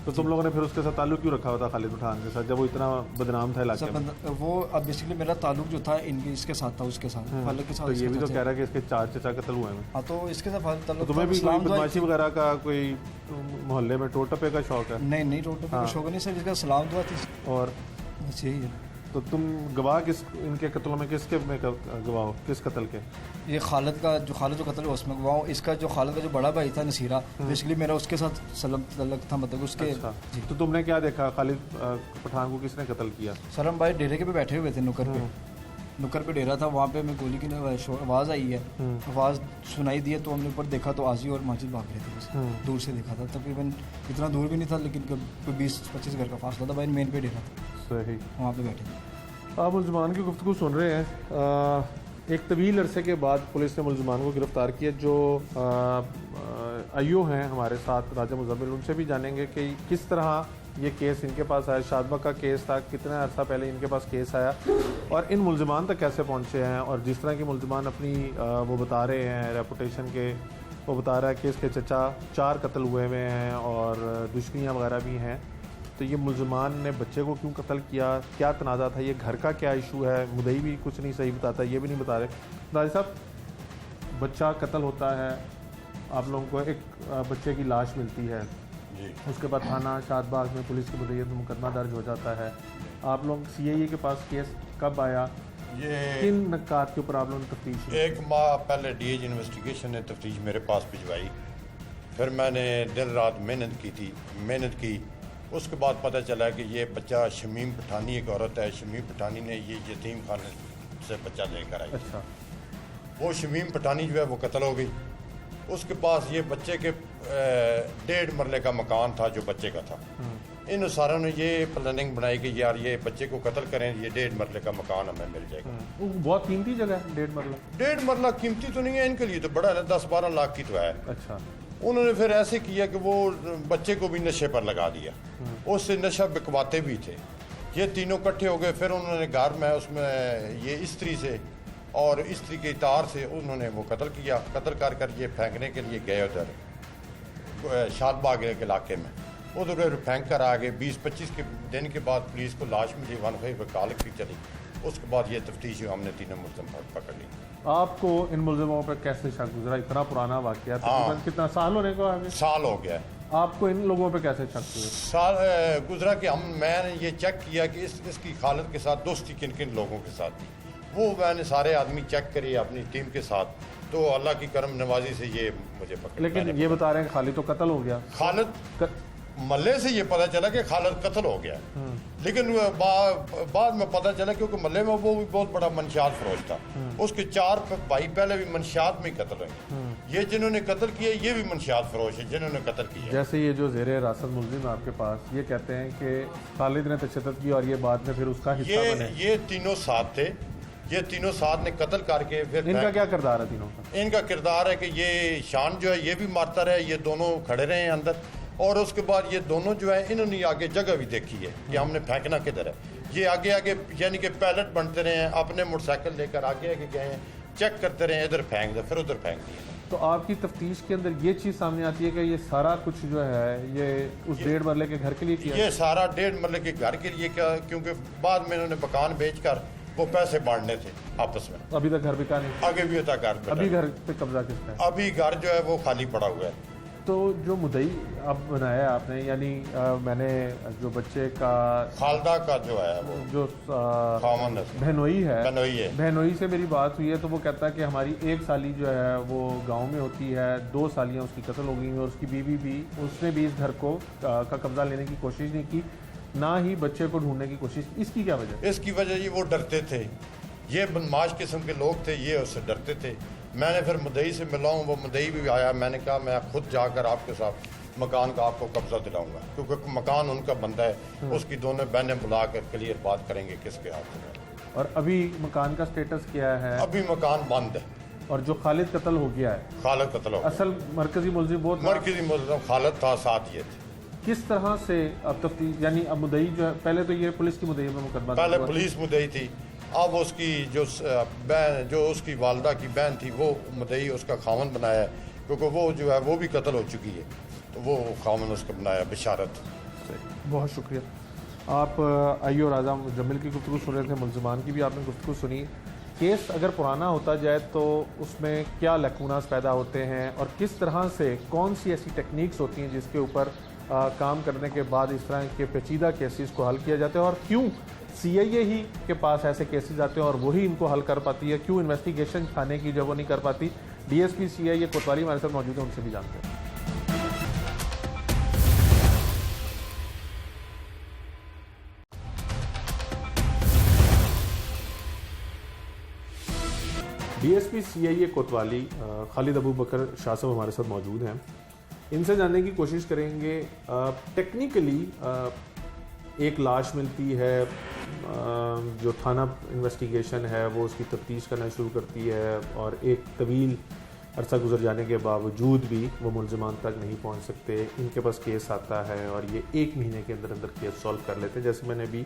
A: तो तुम लोगों ने फिर उसके साथ ताल्लुक क्यों रखा हुआ था खालिद पठान के साथ, जब वो इतना बदनाम था इलाके में?
E: वो अब बेसिकली मेरा ताल्लुक जो था इसके साथ था, उसके साथ, खालिद के साथ।
A: तो ये भी तो कह रहा है कि इसके 4 चचा कत्ल हुए हैं।
E: हाँ, तो इसके साथ
A: तो तुम्हें भी कोई बदमाशी वगैरह का, कोई मोहल्ले में टोटपे का शौक है?
E: नहीं, टोटल का शौक नहीं सर, इसका सलाम दुआ थी।
A: और
E: बस यही है।
A: तो तुम गवाह किस, इनके कत्लों में किसके में गवाह हो, किस कत्ल के?
E: ये खालिद जो कत्ल है उसमें गवाह हूँ। इसका जो खालिद का जो बड़ा भाई था नसीरा, बेसिकली मेरा उसके साथ सलम तलक था, मतलब उसके।
A: अच्छा। तो तुमने क्या देखा, खालिद पठान को किसने कत्ल किया?
E: सर हम भाई डेरे के पे बैठे हुए थे, नुक्कर पे डेरा था, वहाँ पे मैं गोली की आवाज़ आई है, आवाज़ सुनाई दी है, तो हमने ऊपर देखा तो आजी और माजिद भाग रहे थे। बस दूर से देखा था, तकरीबन इतना दूर भी नहीं था, लेकिन कोई 20-25 घर का फासला था। भाई मेन पे डेरा था,
A: सही,
E: वहाँ पे बैठे थे।
A: आप मुलजमान की गुफ्तगू सुन रहे हैं। एक तवील अरसे के बाद पुलिस ने मुलजमान को गिरफ़्तार किया। जो आईओ हैं हमारे साथ, राजा मुज़म्मिल, उनसे भी जानेंगे कि किस तरह ये केस इनके पास आया। शादबाग का केस था, कितना अरसा पहले इनके पास केस आया और इन मुलजमान तक कैसे पहुँचे हैं। और जिस तरह के मुलजमान अपनी वो बता रहे हैं रेपुटेशन के, वो बता रहा है कि इसके चचा 4 कत्ल हुए हुए हैं और दुश्मनियाँ वगैरह भी हैं। तो ये मुलजमान ने बच्चे को क्यों कत्ल किया, क्या तनाज़ा था, ये घर का क्या इशू है, मुदई भी कुछ नहीं सही बताता, ये भी नहीं बता रहे। राजा साहब, बच्चा कत्ल होता है, आप लोगों को एक बच्चे की लाश मिलती है जी, उसके बाद थाना शादबाग में पुलिस की मुदय्यत में मुकदमा दर्ज हो जाता है। आप लोग CIA के पास केस कब आया,
F: ये
A: किन नकात के ऊपर आप लोगों ने तफ्तीश?
F: 1 माह पहले DIG इन्वेस्टिगेशन ने तफ्तीश मेरे पास भिजवाई, फिर मैंने दिन रात मेहनत की। उसके बाद पता चला कि ये बच्चा शमीम पठानी, एक औरत है, शमीम पठानी ने ये यतीम खाने से बच्चा लेकर आई।
A: अच्छा।
F: वो शमीम पठानी जो है वो कत्ल हो गई। उसके पास ये बच्चे के 1.5 मरले का मकान था जो बच्चे का था। इन सारों ने ये प्लानिंग बनाई कि यार ये बच्चे को कत्ल करें, ये 1.5 मरले का मकान हमें मिल जाएगा।
A: वो बहुत कीमती जगह है 1.5 मरला।
F: 1.5 मरला कीमती तो नहीं है, इनके लिए तो बड़ा है, 10-12 लाख की तो है।
A: अच्छा।
F: उन्होंने फिर ऐसे किया कि वो बच्चे को भी नशे पर लगा दिया, उससे नशा बिकवाते भी थे। ये तीनों इकट्ठे हो गए, फिर उन्होंने घर में उसमें ये स्त्री से और स्त्री के तार से उन्होंने वो कत्ल किया। कत्ल कर ये फेंकने के लिए गए उधर शादबाग के इलाके में, उधर फेंक कर आ गए। 20-25 के दिन के बाद पुलिस को लाश मिली, 1 पे कॉल की चली। उसके बाद ये तफ्तीश हमने तीनों मुल्ज़िम पकड़ ली।
A: आपको इन मुल्ज़िमों पर कैसे शक गुजरा? इतना पुराना वाक़या, तकरीबन कितना साल होने को आगे?
F: साल हो गया।
A: आपको इन लोगों पे कैसे शक हुआ?
F: साल गुजरा कि मैंने ये चेक किया कि इसकी खालद के साथ दोस्ती किन किन लोगों के साथ थी। वो मैंने सारे आदमी चेक करी अपनी टीम के साथ, तो अल्लाह की करम नवाजी से ये मुझे पकड़।
A: लेकिन ये बता रहे हैं खालिद तो कत्ल हो गया।
F: खालिद मल्ले से ये पता चला कि खालिद कत्ल हो गया, लेकिन बाद में पता चला क्योंकि मल्ले में वो भी बहुत बड़ा मंशियात फरोश था। उसके 4 भाई पहले भी मंशियात में ही कत्ल हुए। ये जिन्होंने कत्ल किया ये भी मंशियात फरोश है जिन्होंने कत्ल किया।
A: जैसे ये जो ज़ेरे हिरासत मुल्ज़िम है आपके पास, ये कहते हैं कि खालिद ने तशद्दुद की और ये बाद में फिर उसका हिस्सा बने।
F: ये तीनों साथ थे, ये तीनों साथ ने कत्ल करके फिर
A: इनका क्या किरदार है तीनों का?
F: इनका किरदार है कि ये शान जो है ये भी मारता रहे, ये दोनों खड़े रहे हैं अंदर, और उसके बाद ये दोनों जो है इन्होंने आगे जगह भी देखी है कि हमने फेंकना किधर है। ये आगे आगे यानी कि पैलेट बनते रहे हैं, अपने मोटरसाइकिल लेकर आगे आगे गए हैं, चेक करते रहे, इधर फेंक दे, फिर उधर फेंक दिए।
A: तो आपकी तफ्तीश के अंदर ये चीज़ सामने आती है कि ये सारा कुछ जो है ये उस 1.5 मरले के घर के लिए किया?
F: ये सारा 1.5 मरले के घर के लिए क्या, क्योंकि बाद में इन्होंने मकान बेचकर वो पैसे बांटने थे आपस में।
A: अभी तक घर बिका नहीं?
F: आगे भी होता घर पे।
A: अभी घर पे कब्जा किसका है?
F: अभी घर जो है वो खाली पड़ा हुआ है।
A: तो जो मुद्दई अब बनाया आपने, यानी मैंने जो बच्चे का
F: खालदा का जो है वो
A: जो
F: खामन है,
A: बहनोई है,
F: बहनोई
A: से मेरी बात हुई है, तो वो कहता है कि हमारी 1 साली जो है वो गांव में होती है, 2 सालियां उसकी कत्ल हो गई और उसकी बीवी भी, उसने भी इस घर को का कब्जा लेने की कोशिश नहीं की, ना ही बच्चे को ढूंढने की कोशिश। इसकी क्या वजह?
F: इसकी वजह ये वो डरते थे, ये बदमाश किस्म के लोग थे, ये उससे डरते थे। मैंने फिर मुद्दई से मिला हूँ, वो मुद्दई भी आया, मैंने कहा मैं खुद जाकर आपके साथ मकान का आपको कब्जा दिलाऊंगा, क्योंकि मकान उनका बंदा है। उसकी दोनों बहनें बुला कर क्लियर बात करेंगे किसके हाथ में।
A: और अभी मकान का स्टेटस क्या है?
F: अभी मकान बंद है।
A: और जो खालिद कत्ल हो गया है,
F: खालिद कत्ल हो गया,
A: असल मरकजी मुल्ज़िम वो
F: मरकजी मुल्ज़िम खालिद था, साथ ये थे।
A: किस तरह से अब तफ्तीश, यानी अब मुद्दई जो है, पहले तो ये पुलिस की मुद्दई में मुकदमा,
F: पहले पुलिस मुद्दई थी, अब उसकी जो बहन, जो उसकी वालदा की बहन थी, वो मुद्दई उसका खामन बनाया है, क्योंकि वो जो है वो भी कत्ल हो चुकी है, तो वो खामन उसका बनाया बिशारत।
A: बहुत शुक्रिया। आप आइयो राजा मुजम्मिल की गुफ्तगू सुन रहे थे, मुल्ज़िमान की भी आपने गुफ्तगू सुनी। केस अगर पुराना होता जाए तो उसमें क्या लकूनास पैदा होते हैं और किस तरह से, कौन सी ऐसी टेक्निक्स होती हैं जिसके ऊपर काम करने के बाद इस तरह के पेचीदा केसेस को हल किया जाता है, और क्यों CIA ही के पास ऐसे केसेस आते हैं और वही इनको हल कर पाती है, क्यों इन्वेस्टिगेशन थाने की जब वो नहीं कर पाती। DSP CIA कोतवाली हमारे साथ मौजूद है, उनसे भी जानते हैं। DSP CIA कोतवाली खालिद अबू बकर शाह साहब हमारे साथ मौजूद हैं। इनसे जानने की कोशिश करेंगे, टेक्निकली एक लाश मिलती है, जो थाना इन्वेस्टिगेशन है वो उसकी तफ्तीश करना शुरू करती है, और एक तवील अरसा गुजर जाने के बावजूद भी वो मुल्ज़िमान तक नहीं पहुंच सकते। इनके पास केस आता है और ये 1 महीने के अंदर अंदर केस सॉल्व कर लेते हैं। जैसे मैंने अभी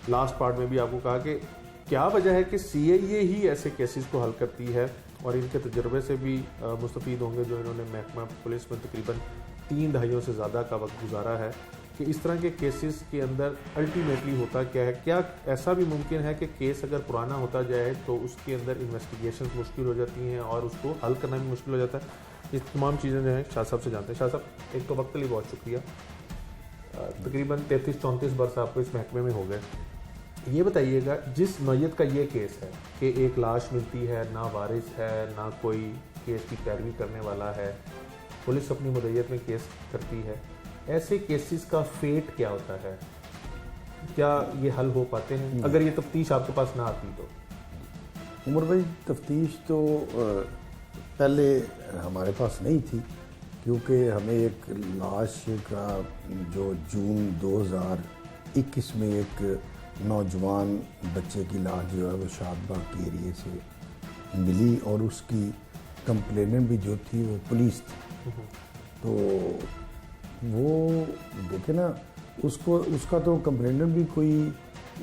A: लास्ट पार्ट में भी आपको कहा कि क्या वजह है कि CIA ही ऐसे केसेस को हल करती है, और इनके तजर्बे से भी मुस्तफ़ीद होंगे जो इन्होंने महकमा पुलिस में तकरीबन 3 दहाइयों से ज़्यादा का वक्त गुजारा है, कि इस तरह के केसेस के अंदर अल्टीमेटली होता क्या है। क्या ऐसा भी मुमकिन है कि केस अगर पुराना होता जाए तो उसके अंदर इन्वेस्टिगेशन मुश्किल हो जाती हैं और उसको हल करना भी मुश्किल हो जाता है? ये तमाम चीज़ें जो हैं शाह साहब से जानते हैं। शाह साहब, एक तो वक्त के लिए बहुत शुक्रिया, तकरीबन 33-34 बरस आपको इस महकमे में हो गए। ये बताइएगा, जिस नौयत का ये केस है कि एक लाश मिलती है, ना वारिस है, ना कोई केस की पैरवी करने वाला है, पुलिस अपनी मुद्दत में केस करती है, ऐसे केसेस का फेट क्या होता है? क्या ये हल हो पाते हैं अगर ये तफ्तीश आपके पास ना आती तो?
G: उमर भाई, तफ्तीश तो पहले हमारे पास नहीं थी, क्योंकि हमें एक लाश का जो जून 2021 में एक नौजवान बच्चे की लाश जो है वो शादबाग के एरिए से मिली और उसकी कंप्लेनेंट भी जो थी वो पुलिस थी। तो वो देखे ना, उसका तो कंप्लेनेंट भी कोई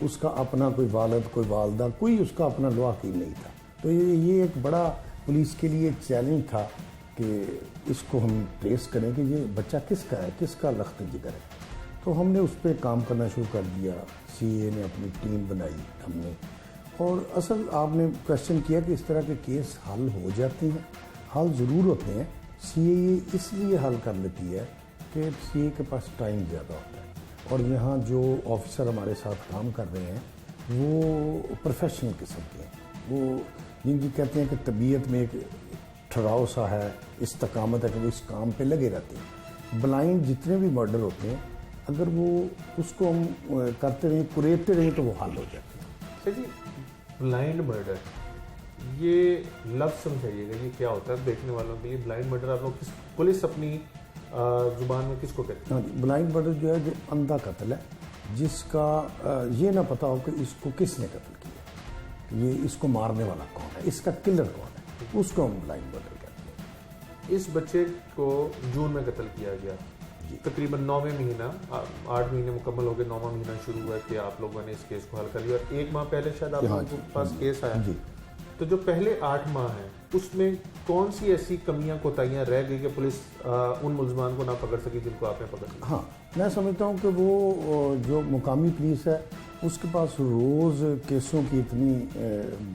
G: उसका अपना कोई वालिद कोई वालदा कोई उसका अपना लवाकिल नहीं था। तो ये एक बड़ा पुलिस के लिए चैलेंज था कि इसको हम ट्रेस करें कि ये बच्चा किसका है, किसका लख्त जिगर है। तो हमने उस पर काम करना शुरू कर दिया। सीए ने अपनी टीम बनाई हमने, और असल आपने क्वेश्चन किया कि इस तरह के केस हल हो जाते हैं, हल ज़रूर होते हैं। सीए इसलिए हल कर लेती है कि सीए के पास टाइम ज़्यादा होता है, और यहाँ जो ऑफिसर हमारे साथ काम कर रहे हैं वो प्रोफेशनल किस्म के हैं, वो जिनकी कहते हैं कि तबीयत में एक ठहराव सा है, इस्तकामत है कि वो इस काम पे लगे रहते हैं। ब्लाइंड जितने भी मर्डर होते हैं, अगर वो उसको हम करते रहें, कुरेदते रहें, तो वो हल हो जाते हैं।
A: सर जी, ब्लाइंड मर्डर, ये लफ्ज़ समझाइएगा, ये क्या होता है देखने वालों के लिए? ब्लाइंड मर्डर आप लोग पुलिस अपनी जुबान में किसको कहते हैं?
G: हाँ जी, ब्लाइंड मर्डर जो है, जो अंधा कत्ल है, जिसका ये ना पता हो कि इसको किसने कत्ल किया, ये इसको मारने वाला कौन है, इसका किलर कौन है, उसको हम ब्लाइंड मर्डर कहते हैं।
A: इस बच्चे को जून में कत्ल किया गया, तकरीबन 9वें महीना, 8 महीने मुकम्मल हो गए, 9वां महीना शुरू हुआ कि आप लोगों ने इस केस को हल कर लिया, और 1 माह पहले शायद आप लोगों के पास केस आया जी। तो जो पहले 8 माह हैं उसमें कौन सी ऐसी कमियां कोताहियां रह गई कि पुलिस उन मुल्ज़मान को ना पकड़ सकी जिनको आपने पकड़?
G: हाँ, मैं समझता हूँ कि वो जो मुकामी पुलिस है उसके पास रोज़ केसों की इतनी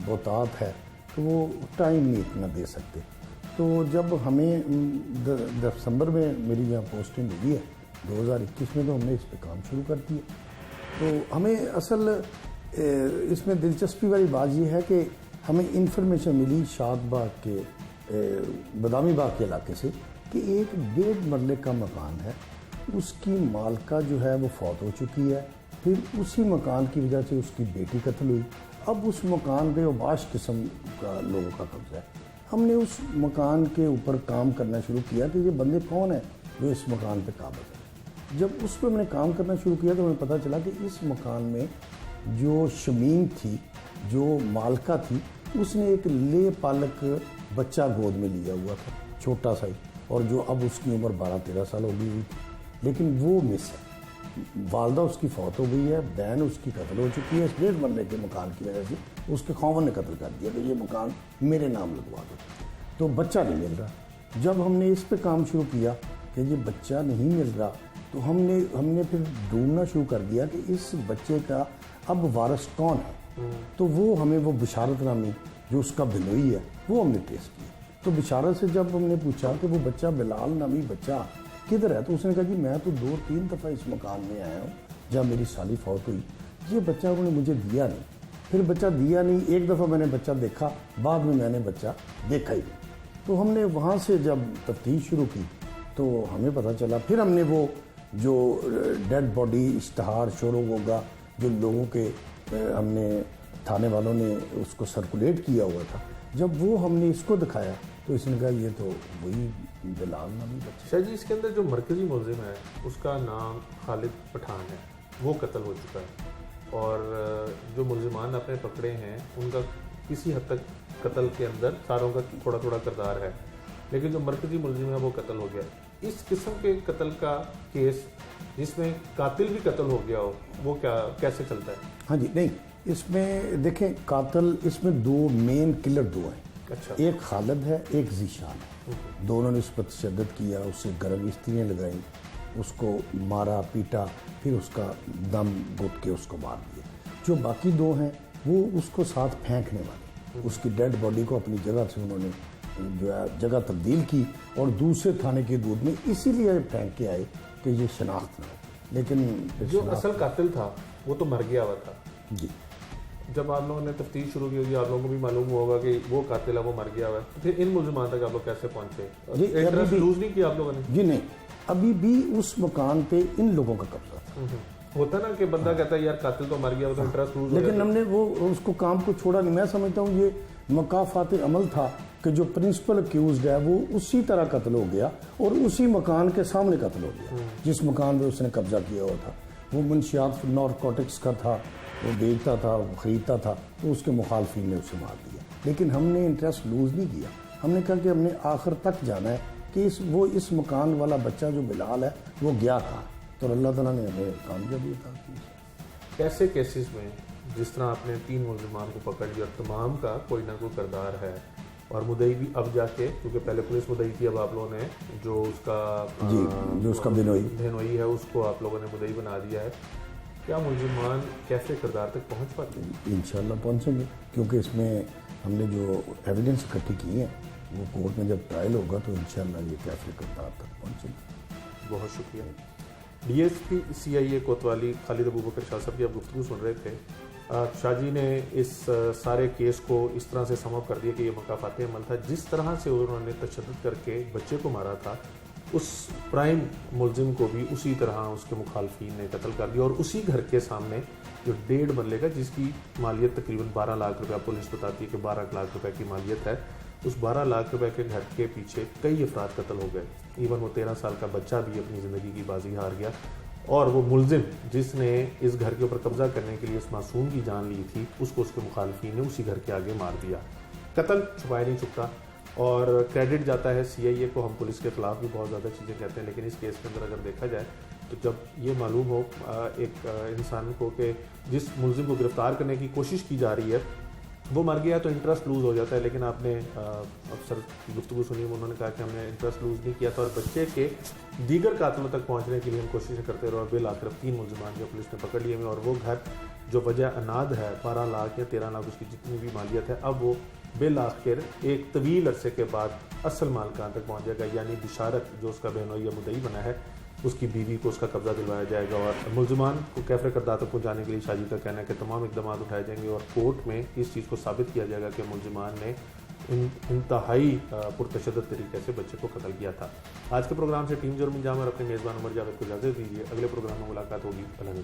G: बहुतात है कि वो टाइम नहीं इतना दे सकते। तो जब हमें दिसंबर में मेरी यहाँ पोस्टिंग मिली है 2021 में, तो हमने इस पे काम शुरू कर दिया। तो हमें असल इसमें दिलचस्पी वाली बात ये है कि हमें इंफॉर्मेशन मिली शादबाग के बदामी बाग के इलाके से कि एक 1.5 मरले का मकान है, उसकी मालका जो है वो फौत हो चुकी है, फिर उसी मकान की वजह से उसकी बेटी कत्ल हुई। अब उस मकान पे वाश किस्म का लोगों का कब्जा है। हमने उस मकान के ऊपर काम करना शुरू किया कि ये बंदे कौन है जो इस मकान पे काबिज है। जब उस पर मैंने काम करना शुरू किया तो हमें पता चला कि इस मकान में जो शमीम थी, जो मालका थी, उसने एक ले पालक बच्चा गोद में लिया हुआ था, छोटा सा ही, और जो अब उसकी उम्र 12-13 साल हो गई हुई थी, लेकिन वो मिस है। वालदा उसकी फौत हो गई है, बहन उसकी कत्ल हो चुकी है। इस 1.5 मरले के मकान की वजह से उसके खौवन ने कत्ल कर दिया कि ये मकान मेरे नाम लगवा दो, तो बच्चा नहीं मिल रहा। जब हमने इस पे काम शुरू किया कि ये बच्चा नहीं मिल रहा, तो हमने फिर ढूंढना शुरू कर दिया कि इस बच्चे का अब वारिस कौन है। तो वो हमें वो बिशारत नामी जो उसका बिनोई है वो हमने ट्रेस किया। तो बिशारत से जब हमने पूछा कि वो बच्चा बिलाल नामी बच्चा किधर है, तो उसने कहा कि मैं तो 2-3 दफ़ा इस मकान में आया हूँ जब मेरी साली फौत हुई, ये बच्चा उन्होंने मुझे दिया नहीं। फिर बच्चा दिया नहीं, एक दफ़ा मैंने बच्चा देखा, बाद में मैंने बच्चा देखा ही नहीं। तो हमने वहाँ से जब तफ्तीश शुरू की तो हमें पता चला। फिर हमने वो जो डेड बॉडी इश्तहार शोरों होगा जो लोगों के हमने थाने वालों ने उसको सर्कुलेट किया हुआ था, जब वो हमने इसको दिखाया तो इसने कहा ये तो वही बिलाल नामी बच्चा।
A: शायद जी, इसके अंदर जो मरकजी मुलजिम है उसका नाम खालिद पठान है, वो कत्ल हो चुका है, और जो मुलजिमान आपने पकड़े हैं उनका किसी हद तक कत्ल के अंदर सारों का थोड़ा थोड़ा किरदार है, लेकिन जो मरकजी मुलजिम है वो कत्ल हो गया। इस किस्म के कत्ल का केस जिसमें कातिल भी कत्ल हो गया हो, वो कैसे चलता है?
G: हाँ जी, नहीं, इसमें देखें कातिल, इसमें 2 मेन किलर 2 हैं।
A: अच्छा।
G: एक खालिद है, एक जीशान है। दोनों ने उस पर तशद्दुद किया, उससे गर्म इस्त्रियाँ लगाई, उसको मारा पीटा, फिर उसका दम घुट के उसको मार दिया। जो बाकी 2 हैं वो उसको साथ फेंकने वाले, उसकी डेड बॉडी को अपनी जगह से उन्होंने जो है जगह तब्दील की और दूसरे थाने के दूध में इसीलिए फेंक के आए कि ये शनाख्त ना हो। लेकिन
A: जो असल कातिल था वो तो मर गया हुआ था
G: जी।
A: जब आप लोगों ने तफ्तीश शुरू की होगी, आप लोगों को भी मालूम होगा कि वो कातिल है, वो मर गया हुआ है, तो फिर इन मुल्ज़िमान तक आप लोग कैसे पहुंचे? इंटरेस्ट लूज नहीं किया आप लोगों ने?
G: जी नहीं, अभी भी उस मकान पे इन लोगों का कब्जा था।
A: होता ना कि बंदा कहता है यार कातिल तो मर गया, वो तो इंटरेस्ट लूज,
G: लेकिन हमने वो उसको काम को छोड़ा नहीं। मैं समझता हूँ ये मकाफात अमल था कि जो प्रिंसिपल अक्यूज्ड है वो उसी तरह कत्ल हो गया और उसी मकान के सामने कत्ल हो गया जिस मकान पे उसने कब्जा किया हुआ था। वो मंशियात नारकोटिक्स का था, वो बेचता था, वो ख़रीदता था, तो उसके मुखालफिन ने उसे मार दिया। लेकिन हमने इंटरेस्ट लूज़ नहीं किया, हमने कहा कि हमने आखिर तक जाना है कि इस मकान वाला बच्चा जो बिलाल है वो गया था, तो अल्लाह ताला ने हमें कामयाबी अता की।
A: ऐसे केसेस में जिस तरह आपने 3 मुलजिमान को पकड़ लिया, तमाम का कोई ना कोई किरदार है और मुदई भी अब जाके, क्योंकि पहले पुलिस मुदई थी, अब आप लोगों ने जो उसका
G: जो उसका
A: बेनोई है उसको आप लोगों ने मुदई बना दिया है। क्या मुलजिमान कैसे किरदार तक पहुंच पाते हैं?
G: इंशाल्लाह पहुंचेंगे, क्योंकि इसमें हमने जो एविडेंस इकट्ठी की है वो कोर्ट में जब ट्रायल होगा तो इंशाल्लाह ये कैसे किरदार तक पहुंचेंगे।
A: बहुत शुक्रिया। डीएसपी CIA कोतवाली खालिद अबूबकर शाह साहब की आप गुफ्तगू सुन रहे थे। शाह जी ने इस सारे केस को इस तरह से समअप कर दिया कि ये मकाफाती अमल था। जिस तरह से उन्होंने तशद्दुद करके बच्चे को मारा था, उस प्राइम मुलजिम को भी उसी तरह उसके मुखालफिन ने कत्ल कर दिया और उसी घर के सामने जो 1.5 मरले का, जिसकी मालियत तकरीबन 12 लाख रुपया, पुलिस बताती है कि 12 लाख रुपए की मालियत है, उस 12 लाख रुपए के घर के पीछे कई अफराद कत्ल हो गए। इवन वो 13 साल का बच्चा भी अपनी ज़िंदगी की बाजी हार गया और वो मुलजिम जिसने इस घर के ऊपर कब्जा करने के लिए इस मासूम की जान ली थी, उसको उसके मुखालफिन ने उसी घर के आगे मार दिया। कत्ल छुपाया नहीं छुपता और क्रेडिट जाता है CIA को। हम पुलिस के खिलाफ भी बहुत ज़्यादा चीज़ें कहते हैं, लेकिन इस केस के अंदर अगर देखा जाए तो जब ये मालूम हो एक इंसान को कि जिस मुलजिम को गिरफ्तार करने की कोशिश की जा रही है वो मर गया, तो इंटरेस्ट लूज़ हो जाता है। लेकिन आपने अफसर की गुफ्तगू सुनी, उन्होंने कहा कि हमने इंटरेस्ट लूज़ नहीं किया था और बच्चे के दीगर कातलों तक पहुंचने के लिए हम कोशिशें करते रहे और बिल आखिर 3 मुलजिमान जो पुलिस ने पकड़ लिए और वो घर जो वजह अनाद है 12 लाख या 13 लाख उसकी जितनी भी मालियत है, अब वो बिल आखिर एक तवील अरसे के बाद असल मालिकान तक पहुँच जाएगा, यानी बिशारत जो उसका बहनोई या मुदई बना है उसकी बीवी को उसका कब्जा दिलवाया जाएगा। और मुलजिमान को कैफरे करदार तक पहुँचाने के लिए शाह जी का कहना है कि तमाम इकदाम उठाए जाएंगे और कोर्ट में इस चीज़ को साबित किया जाएगा कि मुलजिमान ने इंतहाई पुरतशद्दुद तरीके से बच्चे को कत्ल किया था। आज के प्रोग्राम से टीम जुर्म इंजाम और अपने मेज़बान उमर जावेद को इजाज़त दीजिए। अगले प्रोग्राम में मुलाकात होगी। अल्लाह ने